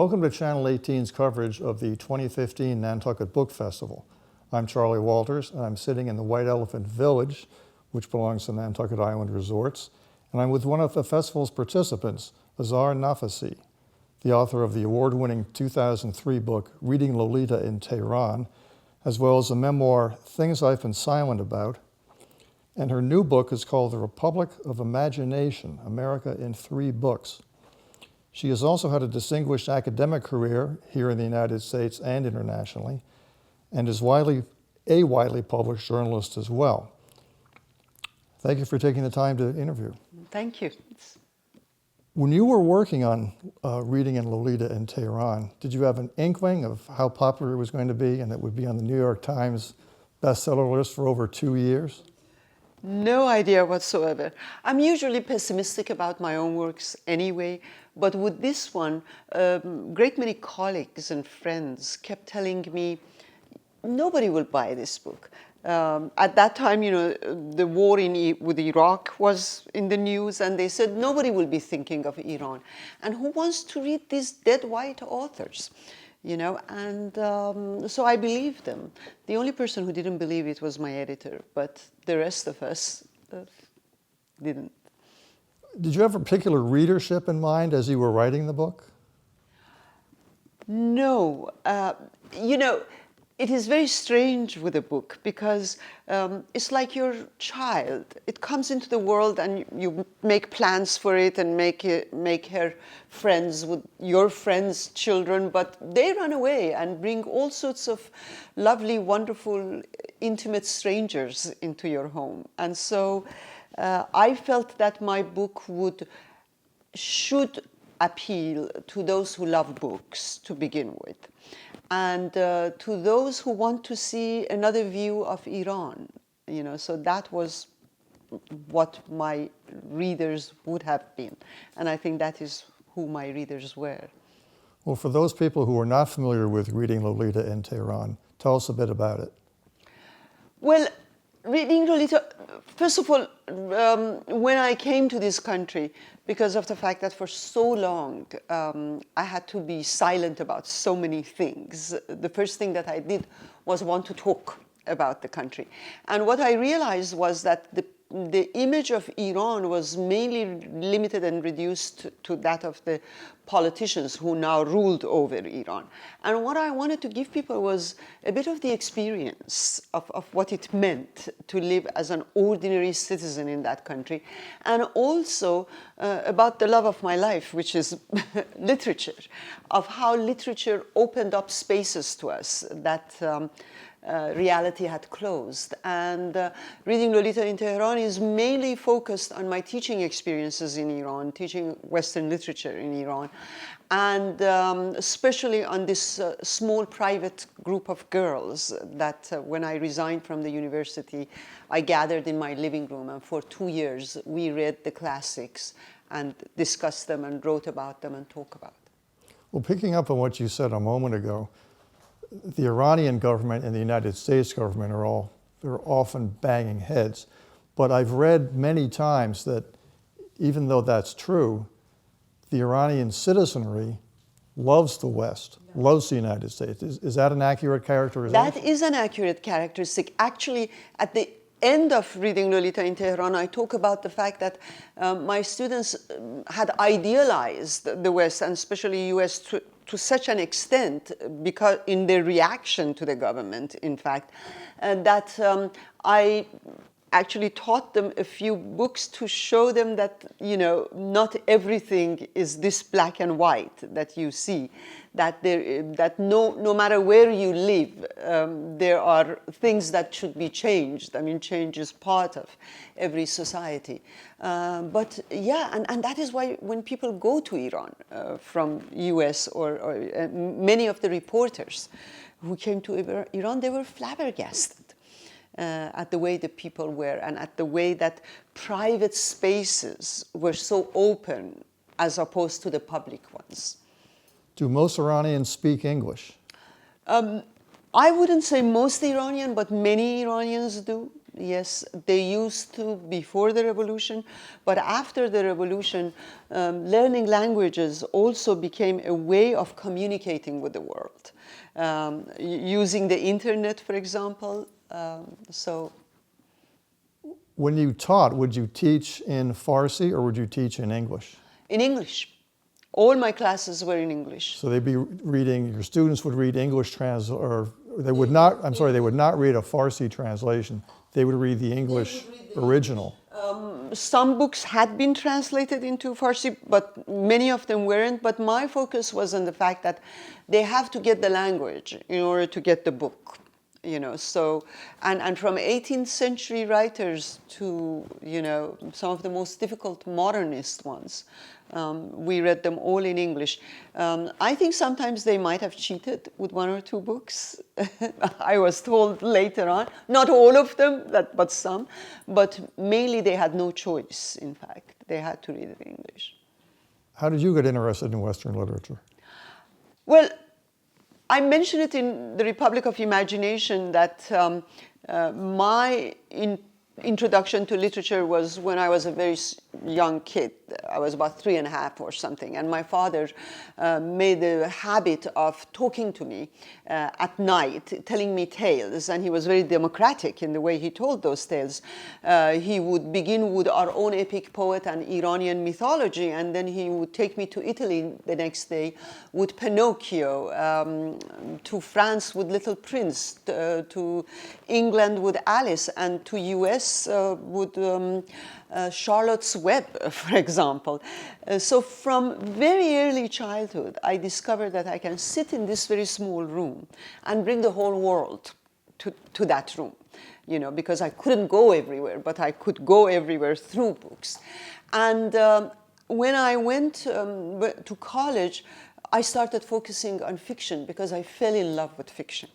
Welcome to Channel 18's coverage of the 2015 Nantucket Book Festival. I'm Charlie Walters, and I'm sitting in the White Elephant Village, which belongs to Nantucket Island Resorts, and I'm with one of the festival's participants, Azar Nafisi, the author of the award-winning 2003 book, Reading Lolita in Tehran, as well as the memoir, Things I've Been Silent About, and her new book is called The Republic of Imagination, America in 3 Books. She has also had a distinguished academic career here in the United States and internationally, and is a widely published journalist as well. Thank you for taking the time to interview. Thank you. When you were working on Reading in Lolita in Tehran, did you have an inkling of how popular it was going to be and it would be on the New York Times bestseller list for over 2 years? No idea whatsoever. I'm usually pessimistic about my own works anyway, but with this one, a great many colleagues and friends kept telling me, nobody will buy this book. At that time, the war with Iraq was in the news, and they said nobody will be thinking of Iran. And who wants to read these dead white authors? And so I believed them. The only person who didn't believe it was my editor, but the rest of us didn't. Did you have a particular readership in mind as you were writing the book? No. It is very strange with a book because it's like your child. It comes into the world and you make plans for it and make her friends with your friends' children, but they run away and bring all sorts of lovely, wonderful, intimate strangers into your home. And so I felt that my book should appeal to those who love books to begin with, and to those who want to see another view of Iran, so that was what my readers would have been. And I think that is who my readers were. Well, for those people who are not familiar with Reading Lolita in Tehran, tell us a bit about it. Well, Reading Lolita, first of all, when I came to this country, because of the fact that for so long I had to be silent about so many things, the first thing that I did was want to talk about the country. And what I realized was that the image of Iran was mainly limited and reduced to that of the politicians who now ruled over Iran. And what I wanted to give people was a bit of the experience of what it meant to live as an ordinary citizen in that country, and also about the love of my life, which is literature, of how literature opened up spaces to us that reality had closed. And Reading Lolita in Tehran is mainly focused on my teaching experiences in Iran, teaching Western literature in Iran, and especially on this small private group of girls that when I resigned from the university, I gathered in my living room, and for 2 years we read the classics and discussed them and wrote about them and talked about them. Well, picking up on what you said a moment ago, the Iranian government and the United States government they're often banging heads. But I've read many times that even though that's true, the Iranian citizenry loves the West, loves the United States. Is that an accurate characterization? That is an accurate characteristic. Actually, at the end of Reading Lolita in Tehran, I talk about the fact that my students had idealized the West, and especially US, to such an extent, because in their reaction to the government, in fact, that I actually taught them a few books to show them that, not everything is this black and white that you see, that no matter where you live, there are things that should be changed. I mean, change is part of every society. But yeah, and that is why when people go to Iran from US or many of the reporters who came to Iran, they were flabbergasted at the way the people were and at the way that private spaces were so open as opposed to the public ones. Do most Iranians speak English? I wouldn't say most Iranian, but many Iranians do. Yes, they used to before the revolution, but after the revolution, learning languages also became a way of communicating with the world, using the internet, for example. So, When you taught, would you teach in Farsi or would you teach in English? in English, all my classes were in English. So they'd be reading, your students would read English or they would not, I'm sorry, they would not read a Farsi translation. They would read the English original. Some books had been translated into Farsi, but many of them weren't. But my focus was on the fact that they have to get the language in order to get the book. So, and from 18th century writers to, some of the most difficult modernist ones, we read them all in English. I think sometimes they might have cheated with one or two books. I was told later on, not all of them, but some, but mainly they had no choice, in fact. They had to read it in English. How did you get interested in Western literature? Well, I mentioned it in the Republic of Imagination that my introduction to literature was when I was a very young kid. I was about 3.5 or something, and my father made a habit of talking to me at night, telling me tales, and he was very democratic in the way he told those tales. He would begin with our own epic poet and Iranian mythology, and then he would take me to Italy the next day with Pinocchio, to France with Little Prince, to England with Alice, and to US with Charlotte's Web, for example. So from very early childhood, I discovered that I can sit in this very small room and bring the whole world to that room, because I couldn't go everywhere, but I could go everywhere through books. And when I went to college, I started focusing on fiction because I fell in love with fiction,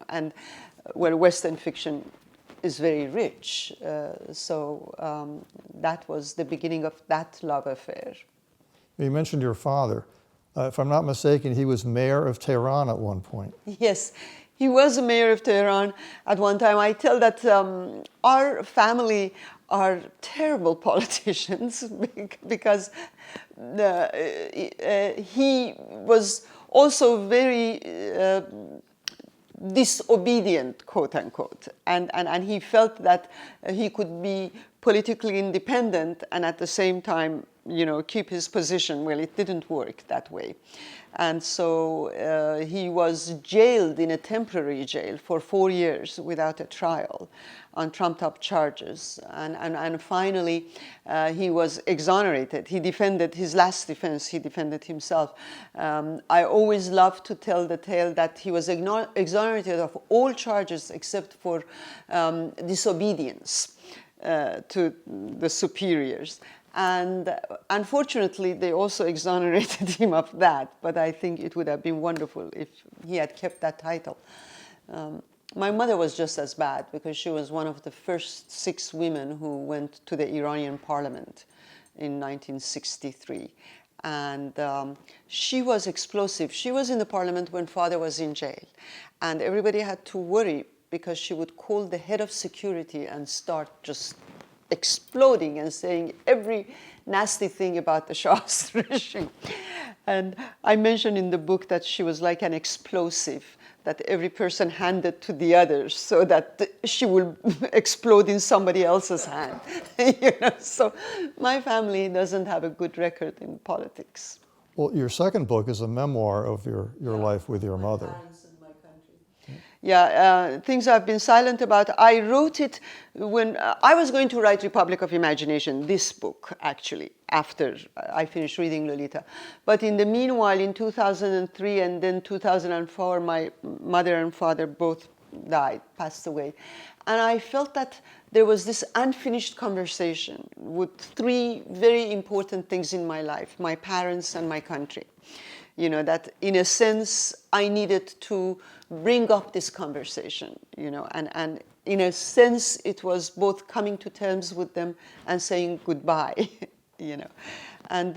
and Western fiction is very rich. So that was the beginning of that love affair. You mentioned your father. If I'm not mistaken, he was mayor of Tehran at one point. Yes, he was a mayor of Tehran at one time. I tell that our family are terrible politicians because he was also very disobedient, quote unquote, and he felt that he could be politically independent and at the same time, keep his position. Well, it didn't work that way, and so he was jailed in a temporary jail for 4 years without a trial on trumped-up charges, and finally he was exonerated. He defended his last defense. He defended himself. I always love to tell the tale that he was exonerated of all charges except for disobedience to the superiors. And unfortunately, they also exonerated him of that. But I think it would have been wonderful if he had kept that title. My mother was just as bad because she was one of the first 6 women who went to the Iranian parliament in 1963. And she was explosive. She was in the parliament when father was in jail. And everybody had to worry because she would call the head of security and start just exploding and saying every nasty thing about the Shah's regime. And I mentioned in the book that she was like an explosive that every person handed to the others so that she will explode in somebody else's hand. So my family doesn't have a good record in politics. Well, your second book is a memoir of your life with your mother. Yeah, things I've been silent about. I wrote it when I was going to write Republic of Imagination, this book, actually, after I finished reading Lolita. But in the meanwhile, in 2003 and then 2004, my mother and father both died, passed away. And I felt that there was this unfinished conversation with 3 very important things in my life, my parents and my country. That in a sense, I needed to bring up this conversation, and in a sense, it was both coming to terms with them and saying goodbye, And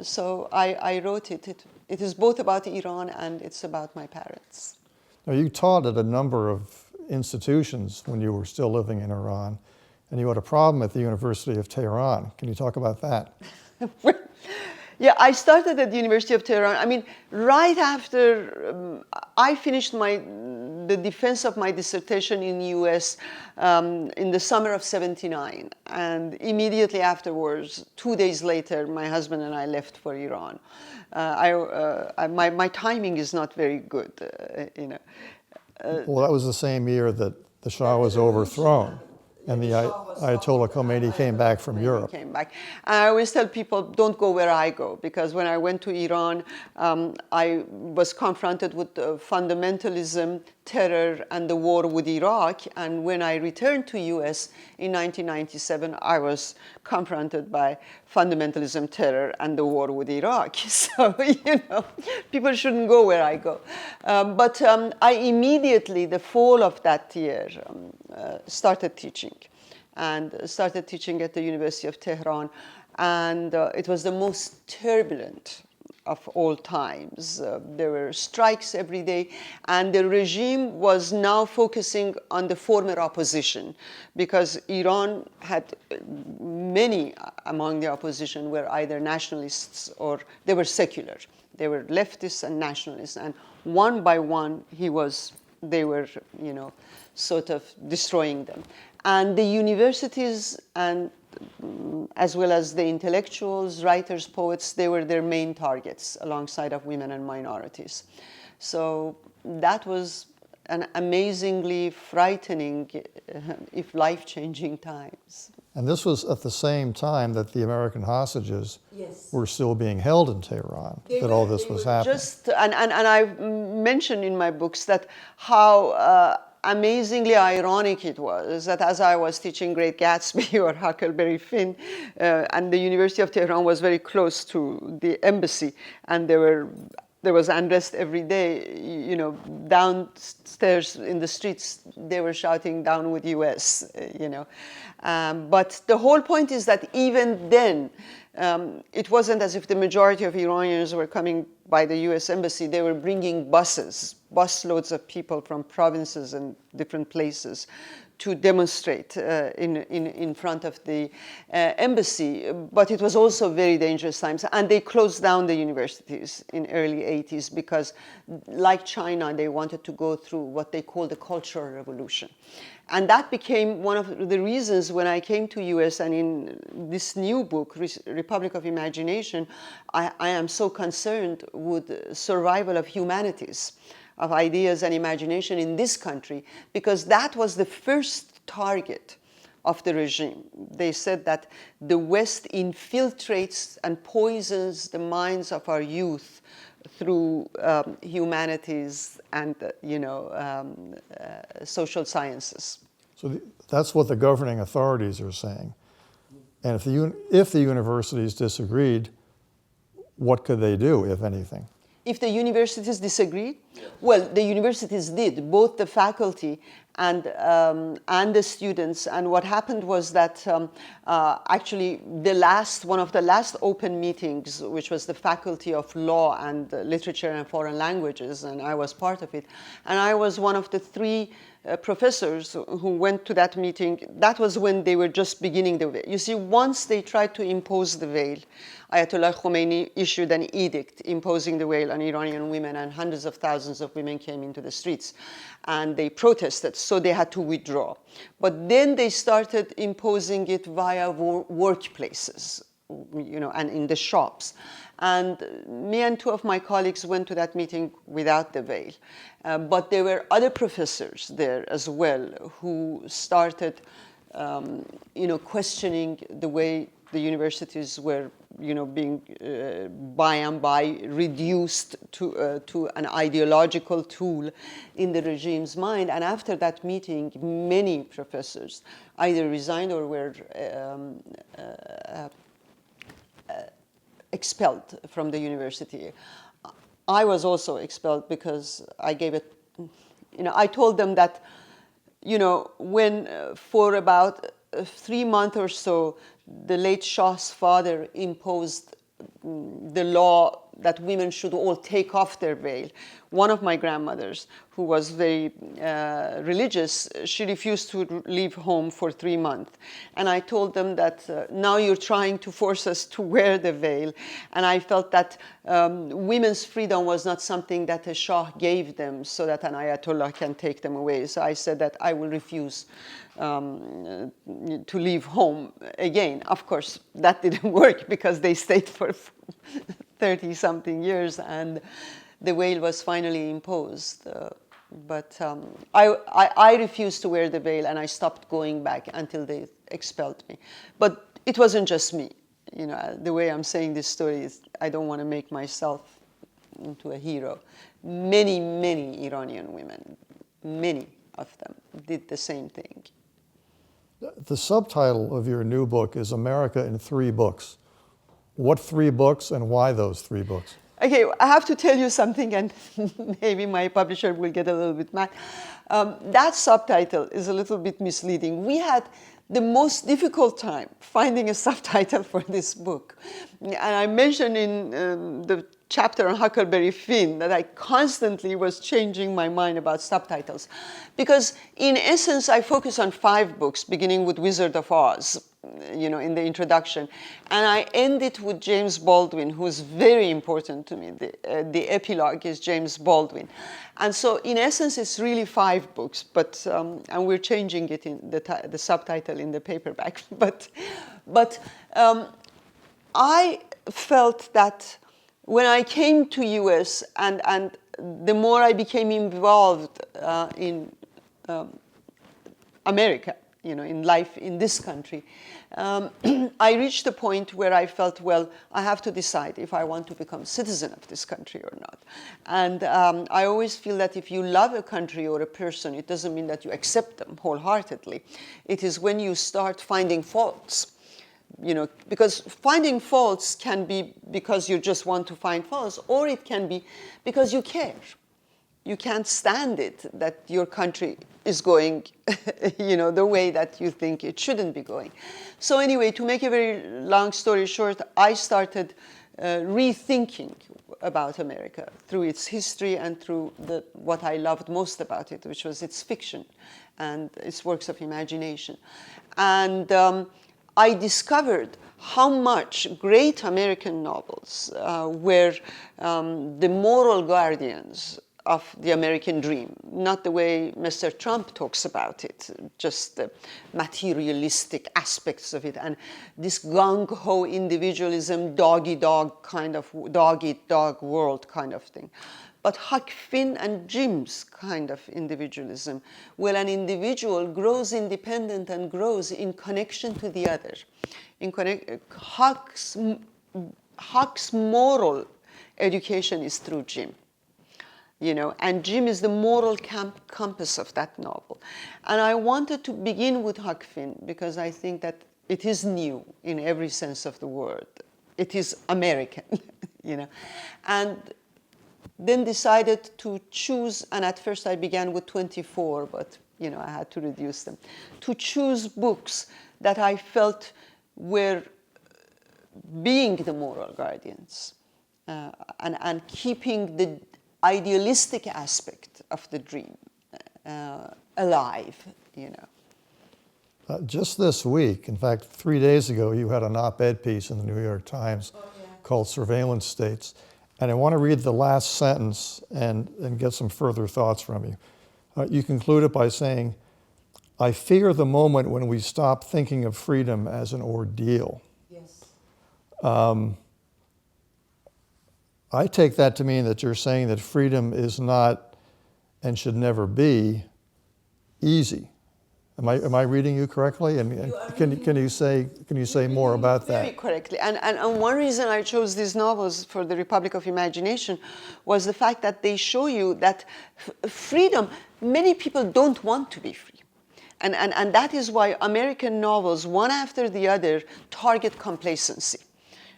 so I wrote it. It is both about Iran and it's about my parents. Now, you taught at a number of institutions when you were still living in Iran, and you had a problem at the University of Tehran. Can you talk about that? Yeah, I started at the University of Tehran. I mean, right after I finished the defense of my dissertation in the US in the summer of '79. And immediately afterwards, 2 days later, my husband and I left for Iran. My timing is not very good, you know. Well, that was the same year that the Shah was overthrown, and the Ayatollah Khomeini came back from Europe. Came back. And I always tell people, don't go where I go, because when I went to Iran, I was confronted with fundamentalism, terror, and the war with Iraq. And when I returned to US in 1997, I was confronted by fundamentalism, terror, and the war with Iraq. So, you know, people shouldn't go where I go. But I immediately, the fall of that year, started teaching. And started teaching at the University of Tehran. And it was the most turbulent of all times. There were strikes every day, and the regime was now focusing on the former opposition, because Iran had many among the opposition were either nationalists or they were secular. They were leftists and nationalists, and one by one they were, you know, sort of destroying them. And the universities and as well as the intellectuals, writers, poets, they were their main targets alongside of women and minorities. So that was an amazingly frightening, if life-changing times. And this was at the same time that the American hostages were still being held in Tehran, that all this was happening. And I mentioned in my books that how amazingly ironic it was that as I was teaching Great Gatsby or Huckleberry Finn, and the University of Tehran was very close to the embassy, and there was unrest every day, you know, downstairs in the streets, they were shouting down with US, you know. But the whole point is that even then, it wasn't as if the majority of Iranians were coming by the US embassy. They were bringing busloads of people from provinces and different places to demonstrate in front of the embassy. But it was also very dangerous times. And they closed down the universities in early 80s because, like China, they wanted to go through what they call the Cultural Revolution. And that became one of the reasons when I came to US, and in this new book, Republic of Imagination, I am so concerned with survival of humanities, of ideas and imagination in this country, because that was the first target of the regime. They said that the West infiltrates and poisons the minds of our youth through humanities and, social sciences. So that's what the governing authorities are saying. And if the universities disagreed, what could they do, if anything? If the universities disagreed? Well, the universities did, both the faculty and the students. And what happened was that actually one of the last open meetings, which was the Faculty of Law and Literature and Foreign Languages, and I was part of it. And I was one of the three professors who went to that meeting. That was when they were just beginning the veil. You see, once they tried to impose the veil, Ayatollah Khomeini issued an edict imposing the veil on Iranian women, and hundreds of thousands of women came into the streets. And they protested, so they had to withdraw. But then they started imposing it via workplaces, and in the shops. And me and two of my colleagues went to that meeting without the veil. But there were other professors there as well who started, questioning the way the universities were, being by and by reduced to an ideological tool in the regime's mind. And after that meeting, many professors either resigned or were expelled from the university. I was also expelled because I gave it, I told them that, when for about 3 months or so, the late Shah's father imposed the law that women should all take off their veil. One of my grandmothers, who was very religious, she refused to leave home for 3 months. And I told them that now you're trying to force us to wear the veil. And I felt that women's freedom was not something that a Shah gave them so that an Ayatollah can take them away. So I said that I will refuse to leave home again. Of course, that didn't work because they stayed for 30-something years and the veil was finally imposed. But I refused to wear the veil and I stopped going back until they expelled me. But it wasn't just me. You know, the way I'm saying this story is I don't want to make myself into a hero. Many, many Iranian women, many of them did the same thing. The subtitle of your new book is America in 3 books. What 3 books and why those 3 books? Okay, I have to tell you something, and maybe my publisher will get a little bit mad. That subtitle is a little bit misleading. We had the most difficult time finding a subtitle for this book. And I mentioned in the chapter on Huckleberry Finn that I constantly was changing my mind about subtitles. Because in essence, I focus on 5 books, beginning with Wizard of Oz, you know, in the introduction. And I end it with James Baldwin, who's very important to me. The epilogue is James Baldwin. And so in essence, it's really 5 books, but, and we're changing it in the subtitle in the paperback. But I felt that when I came to US and the more I became involved in America, you know, in life in this country, I reached a point where I felt, well, I have to decide if I want to become citizen of this country or not. And I always feel that if you love a country or a person, it doesn't mean that you accept them wholeheartedly. It is when you start finding faults. You know, because finding faults can be because you just want to find faults, or it can be because you care. You can't stand it that your country is going, you know, the way that you think it shouldn't be going. So anyway, to make a very long story short, I started rethinking about America through its history and through what I loved most about it, which was its fiction and its works of imagination. And I discovered how much great American novels were the moral guardians of the American dream, not the way Mr. Trump talks about it, just the materialistic aspects of it, and this gung-ho individualism, dog-eat-dog kind of, dog-eat-dog world kind of thing. But Huck Finn and Jim's kind of individualism, where an individual grows independent and grows in connection to the other. Huck's moral education is through Jim. You know, and Jim is the moral compass of that novel. And I wanted to begin with Huck Finn because I think that it is new in every sense of the word. It is American, you know. And then decided to choose, and at first I began with 24, but you know, I had to reduce them, to choose books that I felt were being the moral guardians and keeping the idealistic aspect of the dream alive, you know. Just this week, in fact, 3 days ago, you had an op-ed piece in the New York Times called Surveillance States. And I want to read the last sentence and get some further thoughts from you. You conclude it by saying, I fear the moment when we stop thinking of freedom as an ordeal. Yes. I take that to mean that you're saying that freedom is not and should never be easy. Am I reading you correctly? And can you say more about that? Very correctly. And one reason I chose these novels for the Republic of Imagination was the fact that they show you that freedom, many people don't want to be free. And that is why American novels, one after the other, target complacency.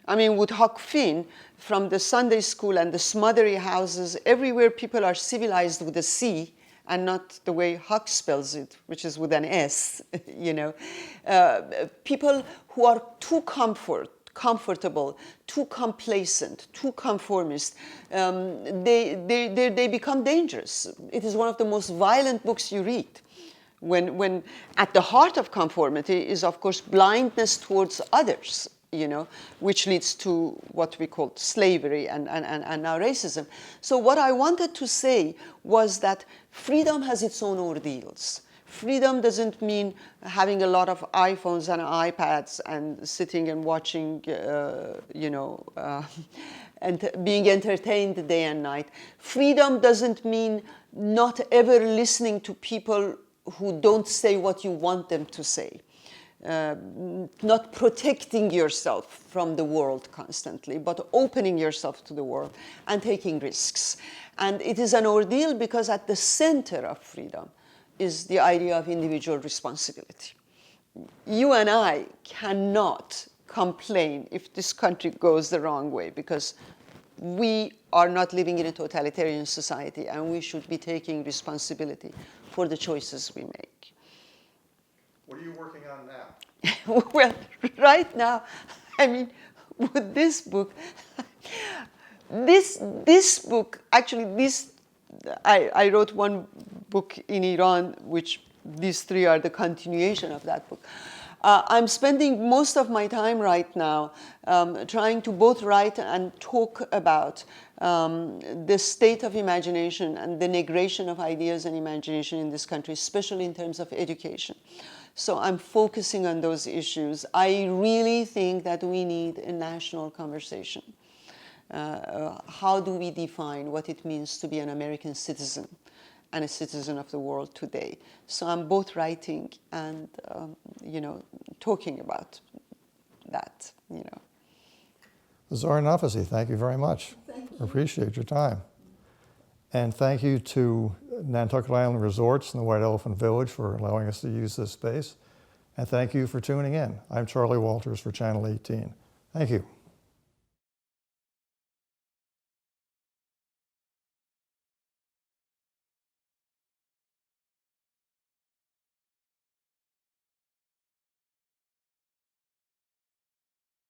I mean, with Huck Finn, from the Sunday school and the smothery houses, everywhere people are civilized with a C and not the way Huck spells it, which is with an S, you know. People who are too comfortable, too complacent, too conformist, they become dangerous. It is one of the most violent books you read. When at the heart of conformity is, of course, blindness towards others, which leads to what we call slavery and now racism. So what I wanted to say was that freedom has its own ordeals. Freedom doesn't mean having a lot of iPhones and iPads and sitting and watching, and being entertained day and night. Freedom doesn't mean not ever listening to people who don't say what you want them to say. Not protecting yourself from the world constantly, but opening yourself to the world and taking risks. And it is an ordeal because at the center of freedom is the idea of individual responsibility. You and I cannot complain if this country goes the wrong way, because we are not living in a totalitarian society, and we should be taking responsibility for the choices we make. What are you working on now? Well, right now, I mean, with this book, I wrote one book in Iran, which these three are the continuation of that book. I'm spending most of my time right now trying to both write and talk about the state of imagination and the negation of ideas and imagination in this country, especially in terms of education. So I'm focusing on those issues. I really think that we need a national conversation. How do we define what it means to be an American citizen and a citizen of the world today? So I'm both writing and, talking about that, Azar and Nafisi, thank you very much. Thank you. Appreciate your time. And thank you to Nantucket Island Resorts and the White Elephant Village for allowing us to use this space. And thank you for tuning in. I'm Charlie Walters for Channel 18. Thank you.